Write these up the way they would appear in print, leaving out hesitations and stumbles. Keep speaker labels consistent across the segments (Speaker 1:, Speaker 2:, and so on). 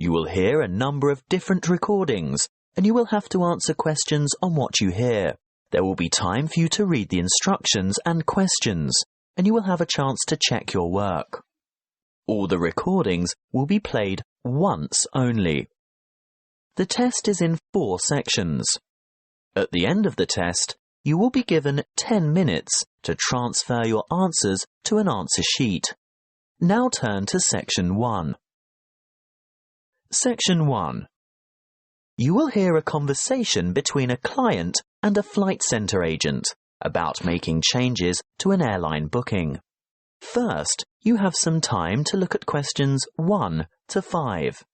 Speaker 1: You will hear a number of different recordings, and you will have to answer questions on what you hear. There will be time for you to read the instructions and questions, and you will have a chance to check your work. All the recordings will be played once only. The test is in 4 sections. At the end of the test, you will be given 10 minutes to transfer your answers to an answer sheet. Now turn to Section 1. Section 1. You will hear a conversation between a client and a flight centre agent about making changes to an airline booking. First, you have some time to look at questions 1 to 5.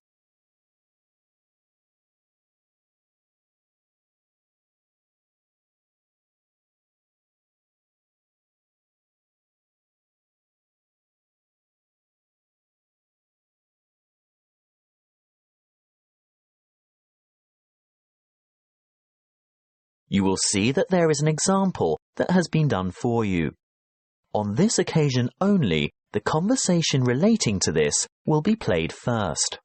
Speaker 1: You will see that there is an example that has been done for you. On this occasion only, the conversation relating to this will be played first.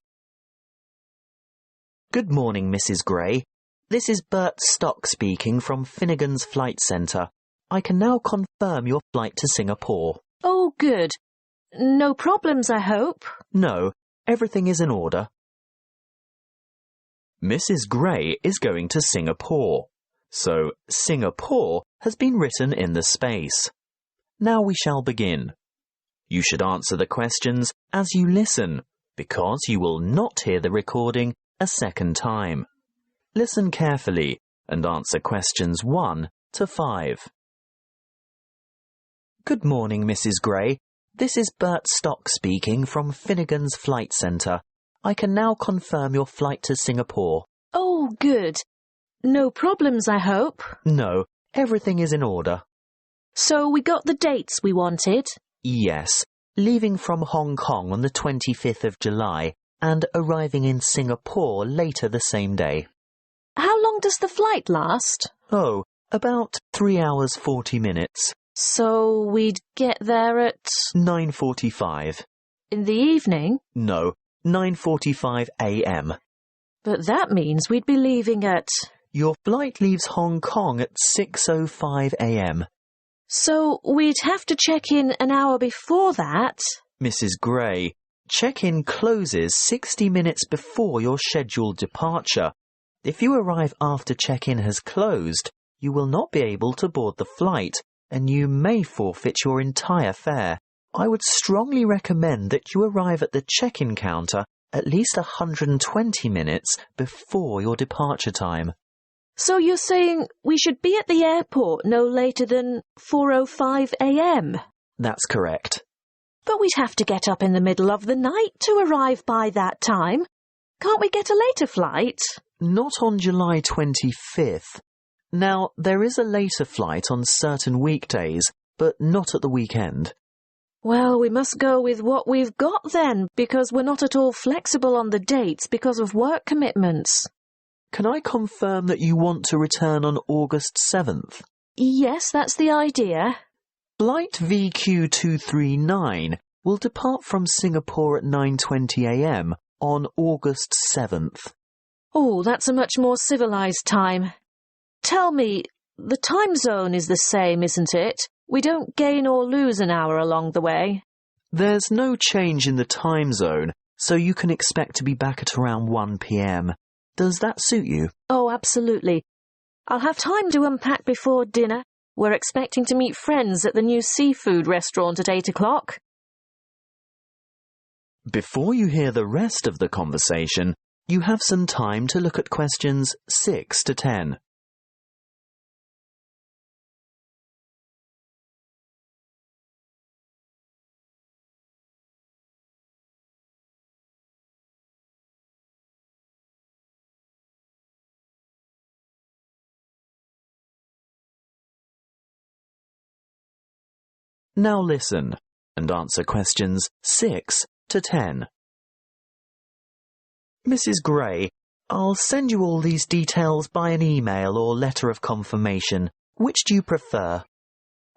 Speaker 1: Good morning, Mrs. Gray. This is Bert Stock speaking from Finnegan's Flight Centre. I can now confirm your flight to Singapore.
Speaker 2: Oh, good. No problems, I hope?
Speaker 1: No, everything is in order. Mrs. Gray is going to Singapore. So, Singapore has been written in the space. Now we shall begin. You should answer the questions as you listen, because you will not hear the recording a second time. Listen carefully and answer questions 1 to 5. Good morning, Mrs. Gray. This is Bert Stock speaking from Finnegan's Flight Centre. I can now confirm your flight to Singapore.
Speaker 2: Oh, good. No problems, I hope?
Speaker 1: No, everything is in order.
Speaker 2: So we got the dates we wanted?
Speaker 1: Yes, leaving from Hong Kong on the 25th of July and arriving in Singapore later the same day.
Speaker 2: How long does the flight last?
Speaker 1: Oh, about 3 hours 40 minutes.
Speaker 2: So we'd get there at...
Speaker 1: 9:45.
Speaker 2: In the evening?
Speaker 1: No, 9:45 a.m.
Speaker 2: But that means we'd be leaving at...
Speaker 1: Your flight leaves Hong Kong at 6:05 a.m.
Speaker 2: So we'd have to check in an hour before that?
Speaker 1: Mrs. Gray, check-in closes 60 minutes before your scheduled departure. If you arrive after check-in has closed, you will not be able to board the flight, and you may forfeit your entire fare. I would strongly recommend that you arrive at the check-in counter at least 120 minutes before your departure time.
Speaker 2: So you're saying we should be at the airport no later than 4:05 a.m?
Speaker 1: That's correct.
Speaker 2: But we'd have to get up in the middle of the night to arrive by that time. Can't we get a later flight?
Speaker 1: Not on July 25th. Now, there is a later flight on certain weekdays, but not at the weekend.
Speaker 2: Well, we must go with what we've got then, because we're not at all flexible on the dates because of work commitments.
Speaker 1: Can I confirm that you want to return on August 7th?
Speaker 2: Yes, that's the idea.
Speaker 1: Flight VQ239 will depart from Singapore at 9:20 a.m. on August 7th.
Speaker 2: Oh, that's a much more civilized time. Tell me, the time zone is the same, isn't it? We don't gain or lose an hour along the way.
Speaker 1: There's no change in the time zone, so you can expect to be back at around 1 p.m. Does that suit you?
Speaker 2: Oh, absolutely. I'll have time to unpack before dinner. We're expecting to meet friends at the new seafood restaurant at 8 o'clock.
Speaker 1: Before you hear the rest of the conversation, you have some time to look at questions 6 to 10. Now listen and answer questions 6 to 10. Mrs. Gray, I'll send you all these details by an email or letter of confirmation. Which do you prefer?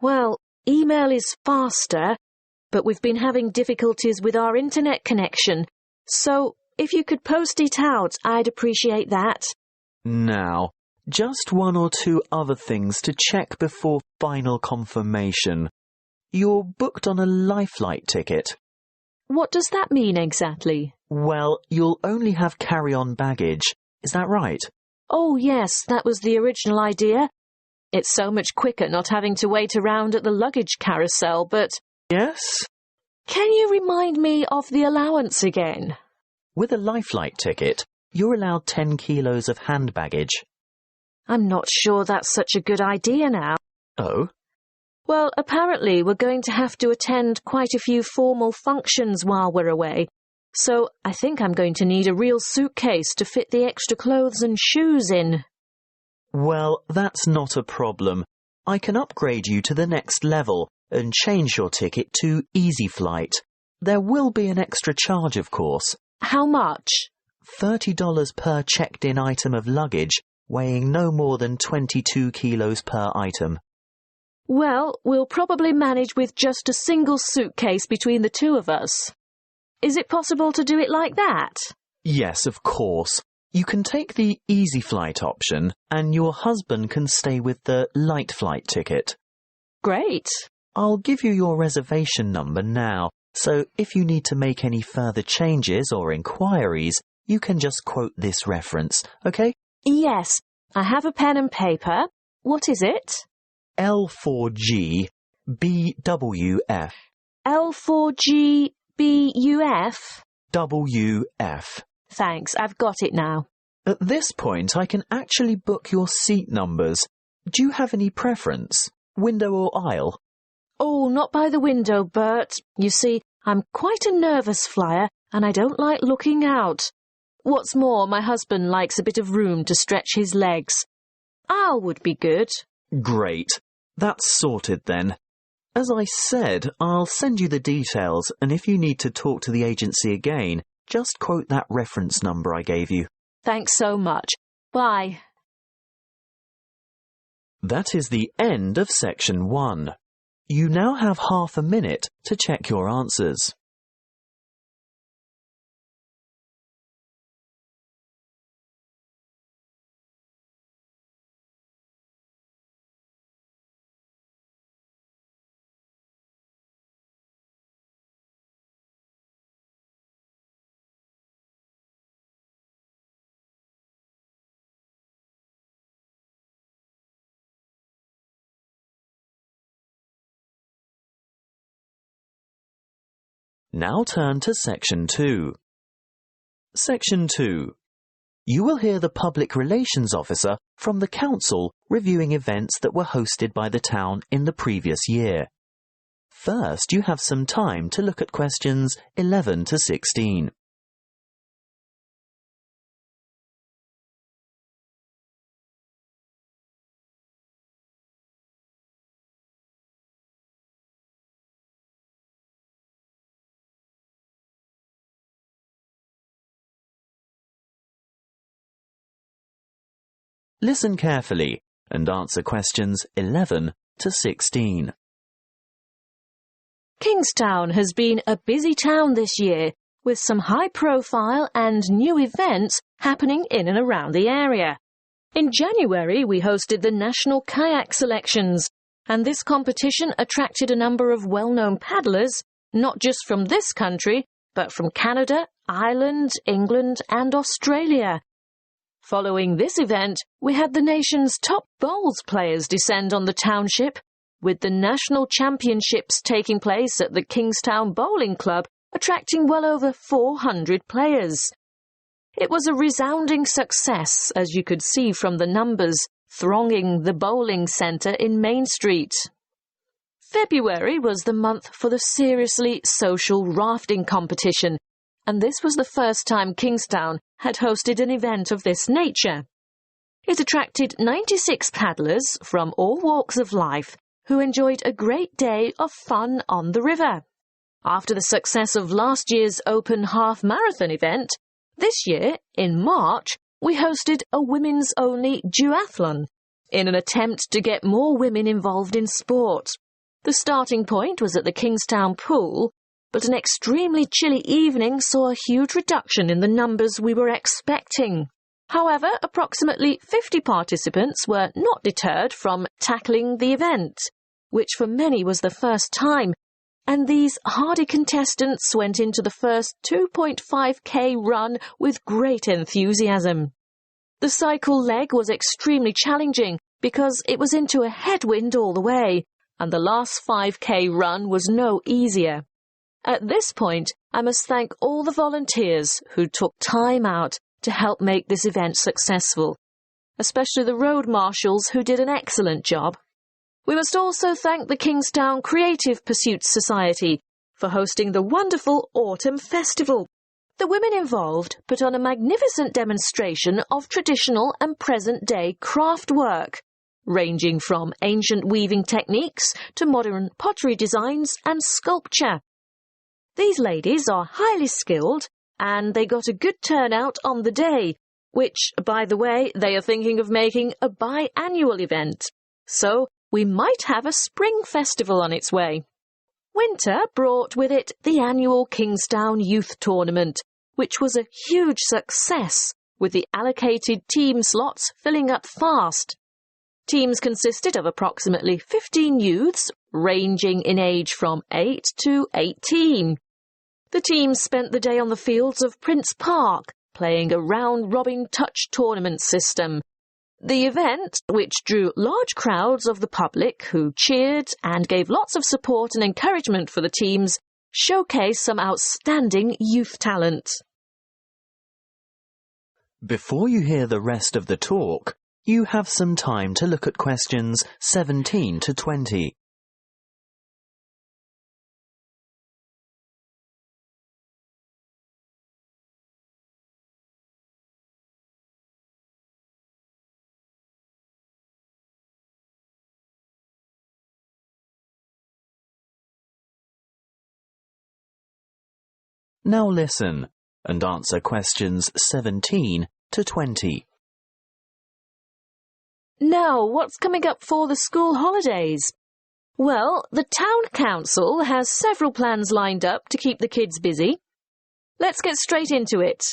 Speaker 2: Well, email is faster, but we've been having difficulties with our internet connection. So If you could post it out, I'd appreciate that.
Speaker 1: Now, just one or two other things to check before final confirmation. You're booked on a Lifelight ticket.
Speaker 2: What does that mean exactly?
Speaker 1: Well, you'll only have carry-on baggage. Is that right?
Speaker 2: Oh, yes, that was the original idea. It's so much quicker not having to wait around at the luggage carousel, but...
Speaker 1: Yes?
Speaker 2: Can you remind me of the allowance again?
Speaker 1: With a Lifelight ticket, you're allowed 10 kilos of hand baggage.
Speaker 2: I'm not sure that's such a good idea now.
Speaker 1: Oh?
Speaker 2: Well, apparently we're going to have to attend quite a few formal functions while we're away, so I think I'm going to need a real suitcase to fit the extra clothes and shoes in.
Speaker 1: Well, that's not a problem. I can upgrade you to the next level and change your ticket to Easy Flight. There will be an extra charge, of course.
Speaker 2: How much?
Speaker 1: $30 per checked-in item of luggage, weighing no more than 22 kilos per item.
Speaker 2: Well, we'll probably manage with just a single suitcase between the two of us. Is it possible to do it like that?
Speaker 1: Yes, of course. You can take the Easy Flight option, and your husband can stay with the Light Flight ticket.
Speaker 2: Great.
Speaker 1: I'll give you your reservation number now, so if you need to make any further changes or inquiries, you can just quote this reference, okay?
Speaker 2: Yes, I have a pen and paper. What is it?
Speaker 1: L4G BWF.
Speaker 2: L4G BUF?
Speaker 1: WF.
Speaker 2: Thanks, I've got it now.
Speaker 1: At this point, I can actually book your seat numbers. Do you have any preference? Window or aisle?
Speaker 2: Oh, not by the window, Bert. You see, I'm quite a nervous flyer, and I don't like looking out. What's more, my husband likes a bit of room to stretch his legs. Aisle would be good.
Speaker 1: Great. That's sorted then. As I said, I'll send you the details, and if you need to talk to the agency again, just quote that reference number I gave you.
Speaker 2: Thanks so much. Bye.
Speaker 1: That is the end of section 1. You now have half a minute to check your answers. Now turn to Section 2. Section 2. You will hear the Public Relations Officer from the Council reviewing events that were hosted by the town in the previous year. First, you have some time to look at questions 11 to 16. Listen carefully and answer questions 11 to 16.
Speaker 2: Kingstown has been a busy town this year, with some high-profile and new events happening in and around the area. In January, we hosted the National Kayak Selections, and this competition attracted a number of well-known paddlers, not just from this country, but from Canada, Ireland, England, and Australia. Following this event, we had the nation's top bowls players descend on the township, with the national championships taking place at the Kingstown Bowling Club, attracting well over 400 players. It was a resounding success, as you could see from the numbers thronging the bowling centre in Main Street. February was the month for the Seriously Social rafting competition, and this was the first time Kingstown had hosted an event of this nature. It attracted 96 paddlers from all walks of life who enjoyed a great day of fun on the river. After the success of last year's Open Half Marathon event, this year, in March, we hosted a women's-only duathlon in an attempt to get more women involved in sport. The starting point was at the Kingstown Pool, but an extremely chilly evening saw a huge reduction in the numbers we were expecting. However, approximately 50 participants were not deterred from tackling the event, which for many was the first time, and these hardy contestants went into the first 2.5k run with great enthusiasm. The cycle leg was extremely challenging because it was into a headwind all the way, and the last 5k run was no easier. At this point, I must thank all the volunteers who took time out to help make this event successful, especially the road marshals who did an excellent job. We must also thank the Kingstown Creative Pursuits Society for hosting the wonderful Autumn Festival. The women involved put on a magnificent demonstration of traditional and present-day craft work, ranging from ancient weaving techniques to modern pottery designs and sculpture. These ladies are highly skilled, and they got a good turnout on the day, which, by the way, they are thinking of making a biannual event. So we might have a spring festival on its way. Winter brought with it the annual Kingstown Youth Tournament, which was a huge success, with the allocated team slots filling up fast. Teams consisted of approximately 15 youths, ranging in age from 8 to 18. The teams spent the day on the fields of Prince Park, playing a round-robin touch tournament system. The event, which drew large crowds of the public who cheered and gave lots of support and encouragement for the teams, showcased some outstanding youth talent.
Speaker 1: Before you hear the rest of the talk, you have some time to look at questions 17 to 20. Now listen and answer questions 17 to 20.
Speaker 2: Now, what's coming up for the school holidays? Well, the town council has several plans lined up to keep the kids busy. Let's get straight into it.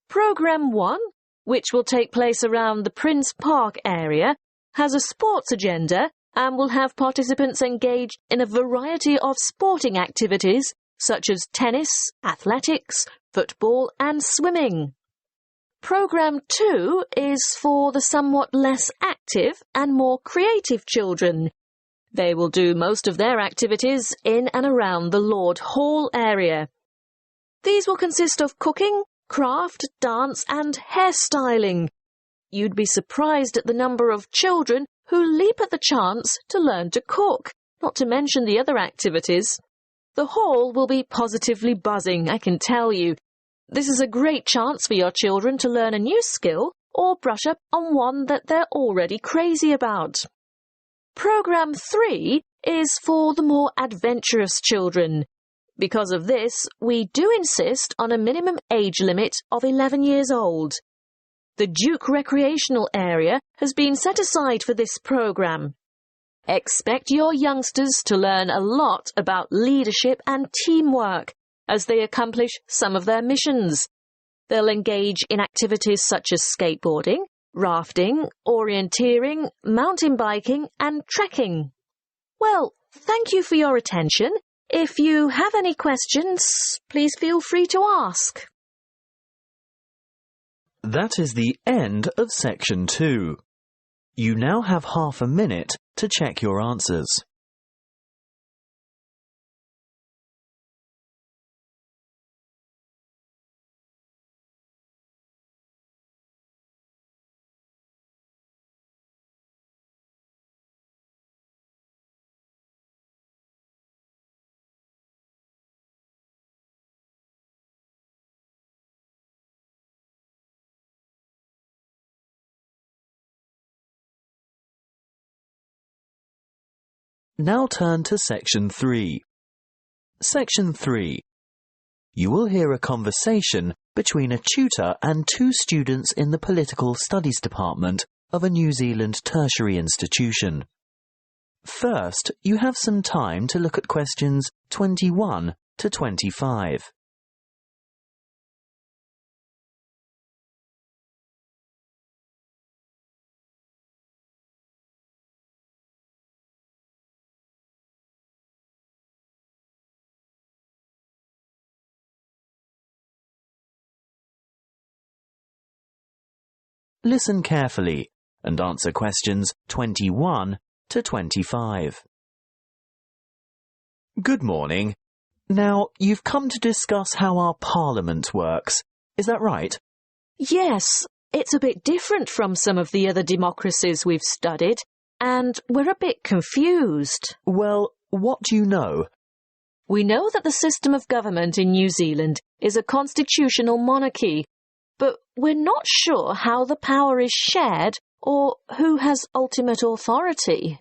Speaker 2: Programme 1, which will take place around the Prince Park area, has a sports agenda and will have participants engaged in a variety of sporting activities such as tennis, athletics, football and swimming. Programme 2 is for the somewhat less active and more creative children. They will do most of their activities in and around the Lord Hall area. These will consist of cooking, craft, dance and hairstyling. You'd be surprised at the number of children who leap at the chance to learn to cook, not to mention the other activities. The hall will be positively buzzing, I can tell you. This is a great chance for your children to learn a new skill or brush up on one that they're already crazy about. Programme 3 is for the more adventurous children. Because of this, we do insist on a minimum age limit of 11 years old. The Duke Recreational Area has been set aside for this programme. Expect your youngsters to learn a lot about leadership and teamwork as they accomplish some of their missions. They'll engage in activities such as skateboarding, rafting, orienteering, mountain biking and trekking. Well, thank you for your attention. If you have any questions, please feel free to ask.
Speaker 1: That is the end of section 2. You now have half a minute to check your answers. Now turn to Section 3. Section 3. You will hear a conversation between a tutor and two students in the Political Studies Department of a New Zealand tertiary institution. First, you have some time to look at questions 21 to 25. Listen carefully and answer questions 21 to 25. Good morning. Now, you've come to discuss how our Parliament works. Is that right?
Speaker 2: Yes, it's a bit different from some of the other democracies we've studied, and we're a bit confused.
Speaker 1: Well, what do you know?
Speaker 2: We know that the system of government in New Zealand is a constitutional monarchy, but we're not sure how the power is shared or who has ultimate authority.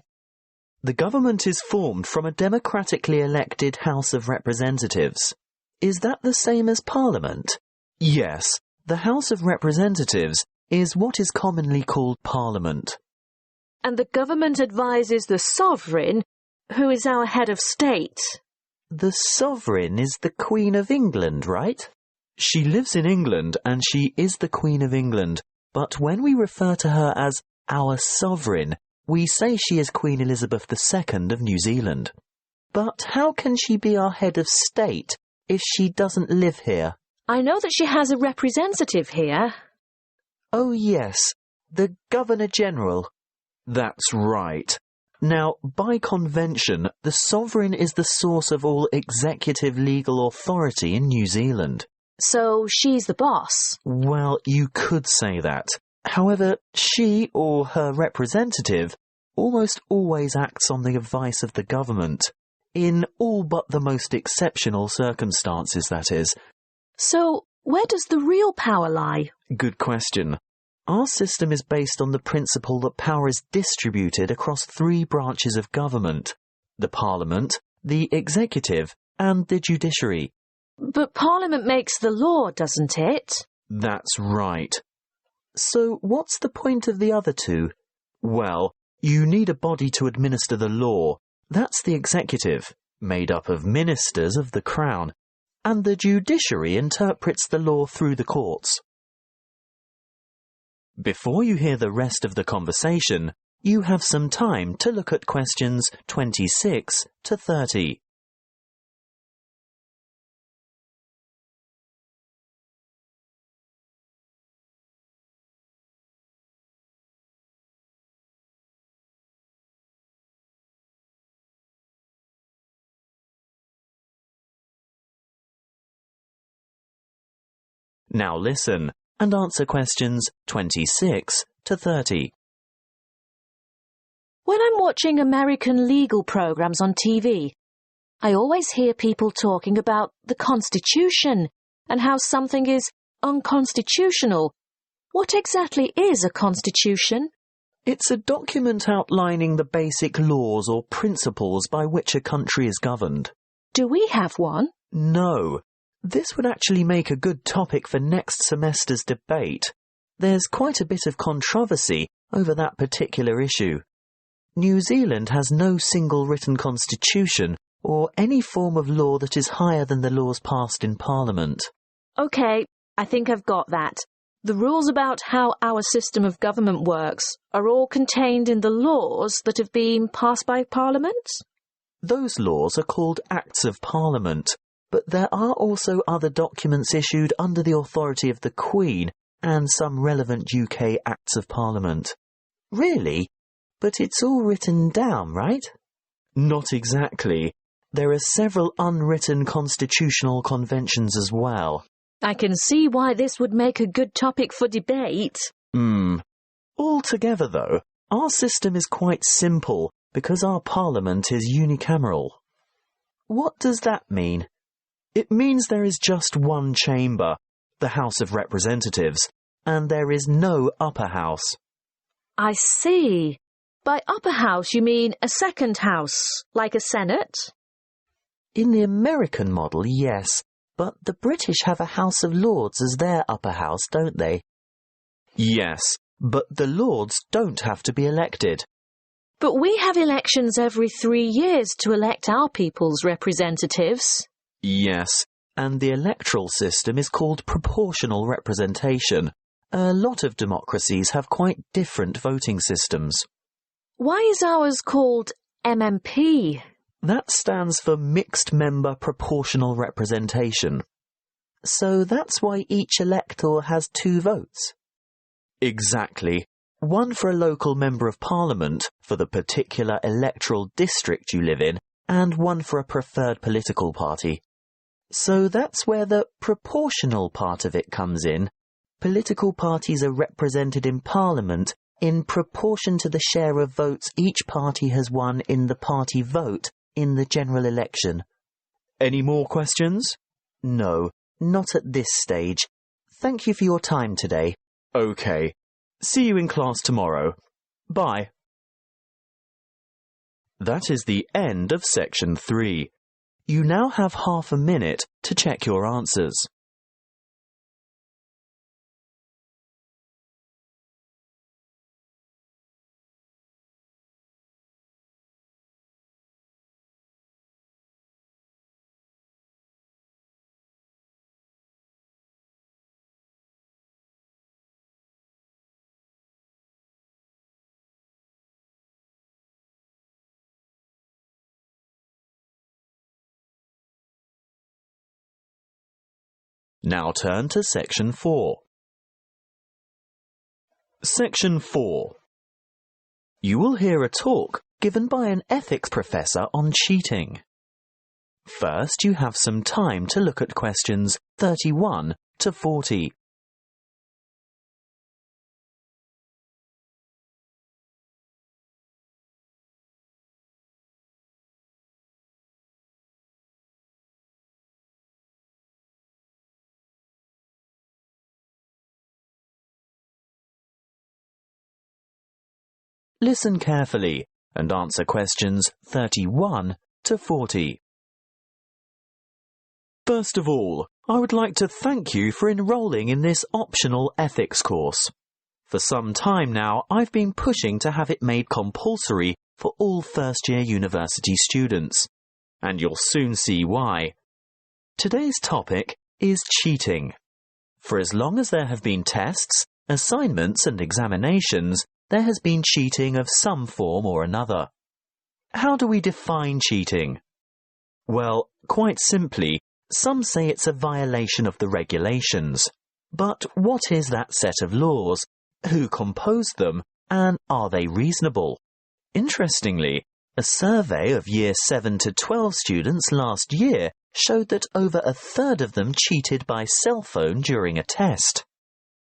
Speaker 1: The government is formed from a democratically elected House of Representatives. Is that the same as Parliament? Yes, the House of Representatives is what is commonly called Parliament.
Speaker 2: And the government advises the sovereign, who is our head of state.
Speaker 1: The sovereign is the Queen of England, right? She lives in England and she is the Queen of England, but when we refer to her as our sovereign, we say she is Queen Elizabeth II of New Zealand. But how can she be our head of state if she doesn't live here?
Speaker 2: I know that she has a representative here.
Speaker 1: Oh yes, the Governor-General. That's right. Now, by convention, the sovereign is the source of all executive legal authority in New Zealand.
Speaker 2: So she's the boss.
Speaker 1: Well, you could say that. However, she or her representative almost always acts on the advice of the government, in all but the most exceptional circumstances, that is.
Speaker 2: So, where does the real power lie?
Speaker 1: Good question. Our system is based on the principle that power is distributed across 3 branches of government: the Parliament, the Executive, and the Judiciary.
Speaker 2: But Parliament makes the law, doesn't it?
Speaker 1: That's right. So what's the point of the other 2? Well, you need a body to administer the law. That's the Executive, made up of ministers of the Crown, and the Judiciary interprets the law through the courts. Before you hear the rest of the conversation, you have some time to look at questions 26 to 30. Now listen and answer questions 26 to 30.
Speaker 2: When I'm watching American legal programs on TV, I always hear people talking about the Constitution and how something is unconstitutional. What exactly is a constitution?
Speaker 1: It's a document outlining the basic laws or principles by which a country is governed.
Speaker 2: Do we have one?
Speaker 1: No. This would actually make a good topic for next semester's debate. There's quite a bit of controversy over that particular issue. New Zealand has no single written constitution or any form of law that is higher than the laws passed in Parliament.
Speaker 2: OK, I think I've got that. The rules about how our system of government works are all contained in the laws that have been passed by Parliament?
Speaker 1: Those laws are called Acts of Parliament, but there are also other documents issued under the authority of the Queen and some relevant UK Acts of Parliament. Really? But it's all written down, right? Not exactly. There are several unwritten constitutional conventions as well.
Speaker 2: I can see why this would make a good topic for debate.
Speaker 1: Altogether, though, our system is quite simple because our Parliament is unicameral. What does that mean? It means there is just one chamber, the House of Representatives, and there is no upper house.
Speaker 2: I see. By upper house you mean a second house, like a Senate?
Speaker 1: In the American model, yes, but the British have a House of Lords as their upper house, don't they? Yes, but the Lords don't have to be elected.
Speaker 2: But we have elections every 3 years to elect our people's representatives.
Speaker 1: Yes, and the electoral system is called proportional representation. A lot of democracies have quite different voting systems.
Speaker 2: Why is ours called MMP?
Speaker 1: That stands for Mixed Member Proportional Representation. So that's why each elector has 2 votes? Exactly. One for a local Member of Parliament for the particular electoral district you live in, and one for a preferred political party. So that's where the proportional part of it comes in. Political parties are represented in Parliament in proportion to the share of votes each party has won in the party vote in the general election. Any more questions? No, not at this stage. Thank you for your time today. Okay. See you in class tomorrow. Bye. That is the end of section 3. You now have half a minute to check your answers. Now turn to section 4. Section 4. You will hear a talk given by an ethics professor on cheating. First, you have some time to look at questions 31 to 40. Listen carefully and answer questions 31 to 40. First of all, I would like to thank you for enrolling in this optional ethics course. For some time now, I've been pushing to have it made compulsory for all first-year university students, and you'll soon see why. Today's topic is cheating. For as long as there have been tests, assignments and examinations, there has been cheating of some form or another. How do we define cheating? Well, quite simply, some say it's a violation of the regulations. But what is that set of laws? Who composed them? And are they reasonable? Interestingly, a survey of Year 7 to 12 students last year showed that over a third of them cheated by cell phone during a test.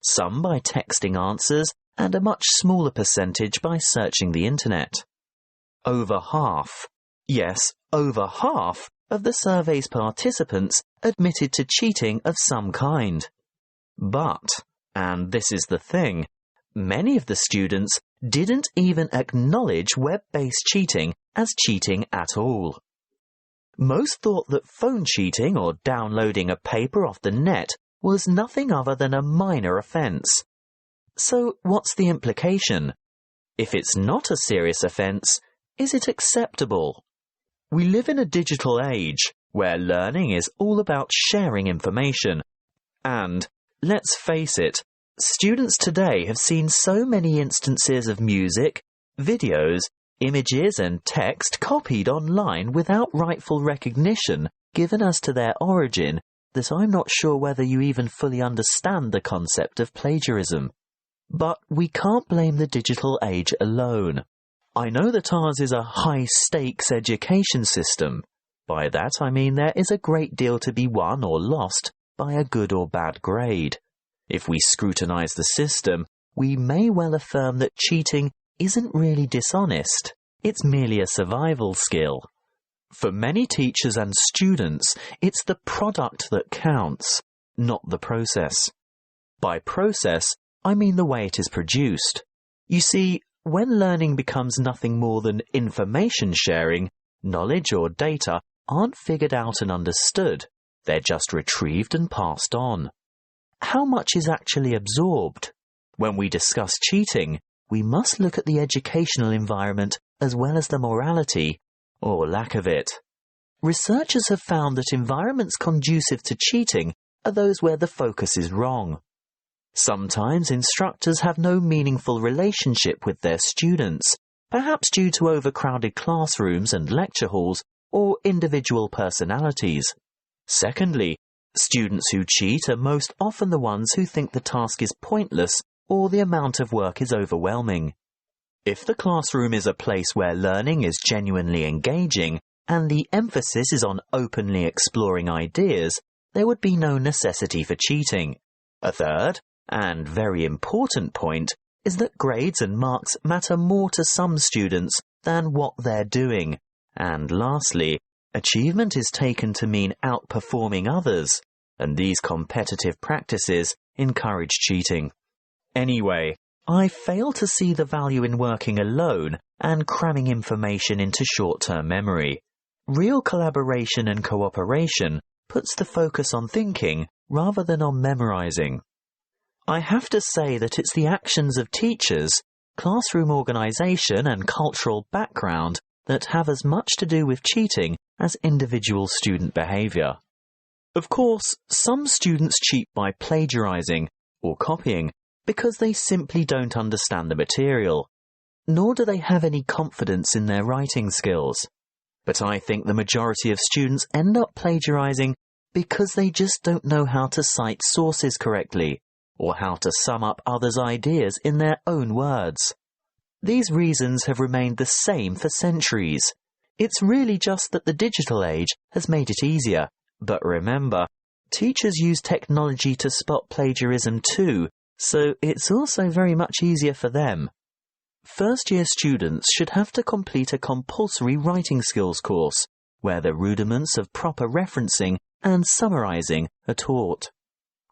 Speaker 1: Some by texting answers, and a much smaller percentage by searching the internet. Over half, yes, over half of the survey's participants admitted to cheating of some kind. But, and this is the thing, many of the students didn't even acknowledge web-based cheating as cheating at all. Most thought that phone cheating or downloading a paper off the net was nothing other than a minor offence. So what's the implication? If it's not a serious offence, is it acceptable? We live in a digital age where learning is all about sharing information. And, let's face it, students today have seen so many instances of music, videos, images and text copied online without rightful recognition given as to their origin that I'm not sure whether you even fully understand the concept of plagiarism. But we can't blame the digital age alone. I know that ours is a high-stakes education system. By that I mean there is a great deal to be won or lost by a good or bad grade. If we scrutinise the system, we may well affirm that cheating isn't really dishonest. It's merely a survival skill. For many teachers and students, it's the product that counts, not the process. By process, I mean the way it is produced. You see, when learning becomes nothing more than information sharing, knowledge or data aren't figured out and understood. They're just retrieved and passed on. How much is actually absorbed? When we discuss cheating, we must look at the educational environment as well as the morality, or lack of it. researchers have found that environments conducive to cheating are those where the focus is wrong. Sometimes instructors have no meaningful relationship with their students, perhaps due to overcrowded classrooms and lecture halls or individual personalities. Secondly, students who cheat are most often the ones who think the task is pointless or the amount of work is overwhelming. If the classroom is a place where learning is genuinely engaging and the emphasis is on openly exploring ideas, there would be no necessity for cheating. A third, and very important point, is that grades and marks matter more to some students than what they're doing. And lastly, achievement is taken to mean outperforming others, and these competitive practices encourage cheating. Anyway, I fail to see the value in working alone and cramming information into short-term memory. Real collaboration and cooperation puts the focus on thinking rather than on memorizing. I have to say that it's the actions of teachers, classroom organization and cultural background that have as much to do with cheating as individual student behavior. Of course, some students cheat by plagiarizing or copying because they simply don't understand the material, nor do they have any confidence in their writing skills. But I think the majority of students end up plagiarizing because they just don't know how to cite sources correctly, or how to sum up others' ideas in their own words. These reasons have remained the same for centuries. It's really just that the digital age has made it easier. But remember, teachers use technology to spot plagiarism too, so it's also very much easier for them. First-year students should have to complete a compulsory writing skills course, where the rudiments of proper referencing and summarizing are taught.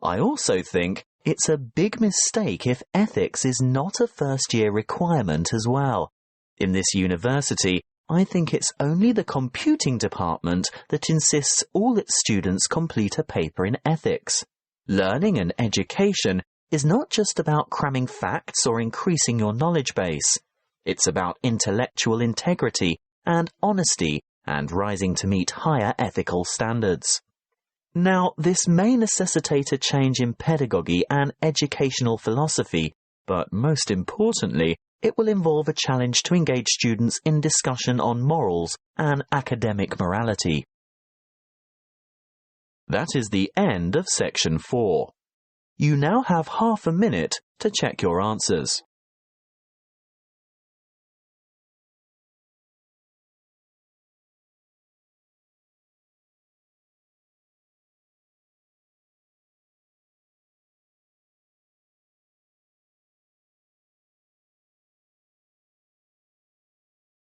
Speaker 1: I also think it's a big mistake if ethics is not a first-year requirement as well. In this university, I think it's only the computing department that insists all its students complete a paper in ethics. Learning and education is not just about cramming facts or increasing your knowledge base. It's about intellectual integrity and honesty and rising to meet higher ethical standards. Now, this may necessitate a change in pedagogy and educational philosophy, but most importantly, it will involve a challenge to engage students in discussion on morals and academic morality. That is the end of section 4. You now have half a minute to check your answers.